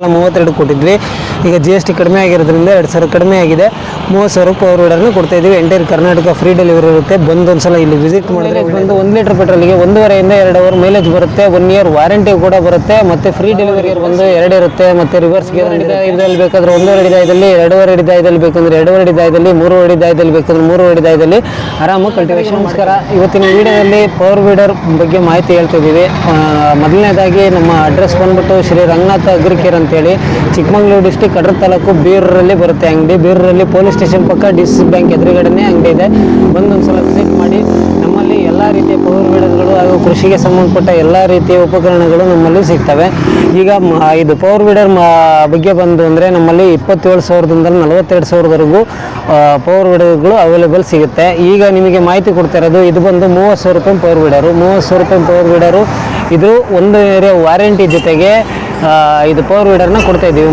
32 ಕೊಟ್ಟಿದ್ವಿ. ಈಗ GST ಕಡಿಮೆ ಆಗಿರೋದ್ರಿಂದ 2,000 ಕಡಿಮೆ ಆಗಿದೆ. 30,000 ಪವರ್ ವೀಡರ್ನ ಕೊಡ್ತಾ ಇದ್ದೀವಿ. ಎಂಟೈರ್ ಕರ್ನಾಟಕ ಫ್ರೀ ಡೆಲಿವರಿ ಇರುತ್ತೆ. ಬಂದೊಂದ್ಸಲ ಇಲ್ಲಿ ವಿಸಿಟ್ ಮಾಡಿದ್ರೆ ಒಂದು 1 ಲೀಟರ್ ಪೆಟ್ರೋಲ್ಗೆ 1.5 ಇಂದ 2 ಅವರ್ ಮೈಲೇಜ್ ಬರುತ್ತೆ. 1 ಇಯರ್ ವಾರಂಟಿ ಕೂಡ ಬರುತ್ತೆ. ಮತ್ತೆ ಫ್ರೀ ಡೆಲಿವರಿ ಬಂದು 2 ಇರುತ್ತೆ. ಮತ್ತೆ ರಿವರ್ಸ್ ಗೇರ್ ಇದರಲ್ಲಿ ಬೇಕಾದ್ರೆ 1.5 ಅಡಿ ದಾಯದಲ್ಲಿ, 2.5 ಅಡಿ ದಾಯದಲ್ಲಿ ಬೇಕಂದ್ರೆ 2.5 ಅಡಿ ದಾಯದಲ್ಲಿ, 3 ಅಡಿ ದಾಯದಲ್ಲಿ ಬೇಕಂದ್ರೆ 3 ಅಡಿ ದಾಯದಲ್ಲಿ ಆರಾಮಾಗಿ ಕಲ್ಟಿವೇಶನ್. ನಮಸ್ಕಾರ. ಇವತ್ತಿನ ವಿಡಿಯೋದಲ್ಲಿ ಪವರ್ ವೀಡರ್ ಬಗ್ಗೆ ಮಾಹಿತಿ ಹೇಳ್ತಿದ್ದೀವಿ. ಮೊದಲನೇದಾಗಿ ನಮ್ಮ ಅಡ್ರೆಸ್ ಬಂದ್ಬಿಟ್ಟು ಶ್ರೀ ರಂಗನಾಥ ಅಗ್ರಿಕೇರ್ ಅಂತೇಳಿ, ಚಿಕ್ಕಮಗಳೂರು ಡಿಸ್ಟಿಕ್ ಕಡ್ರ ತಾಲೂಕು ಬೀರೂರಲ್ಲಿ ಬರುತ್ತೆ ಅಂಗಡಿ. ಬೀರೂರಲ್ಲಿ ಪೊಲೀಸ್ ಸ್ಟೇಷನ್ ಪಕ್ಕ DCC ಬ್ಯಾಂಕ್ ಎದುರುಗಡೆನೇ ಅಂಗಡಿ ಇದೆ. ಬಂದೊಂದ್ಸಲ ವಿಸಿಟ್ ಮಾಡಿ. ನಮ್ಮಲ್ಲಿ ಎಲ್ಲ ರೀತಿಯ ಪವರ್ ವೀಡರ್ಗಳು ಹಾಗೂ ಕೃಷಿಗೆ ಸಂಬಂಧಪಟ್ಟ ಎಲ್ಲ ರೀತಿಯ ಉಪಕರಣಗಳು ನಮ್ಮಲ್ಲಿ ಸಿಗ್ತವೆ. ಈಗ ಇದು ಪವರ್ ವೀಡರ್ ಬಗ್ಗೆ ಬಂದು ಅಂದರೆ ನಮ್ಮಲ್ಲಿ 27,000ದಿಂದ 42,000ವರೆಗೂ ಪವರ್ ವೀಡರ್ಗಳು ಅವೈಲೇಬಲ್ ಸಿಗುತ್ತೆ. ಈಗ ನಿಮಗೆ ಮಾಹಿತಿ ಕೊಡ್ತಾ ಇರೋದು ಇದು ಬಂದು 30,000 ರೂಪಾಯಿ ಪವರ್ ವೀಡರು. 30,000 ರೂಪಾಯಿ ಪವರ್ ವೀಡರು. ಇದು 1 ಏರಿಯಾ ವಾರಂಟಿ ಜೊತೆಗೆ ಇದು ಪವರ್ ವೀಡರ್ನ ಕೊಡ್ತಾ ಇದ್ದೀವಿ.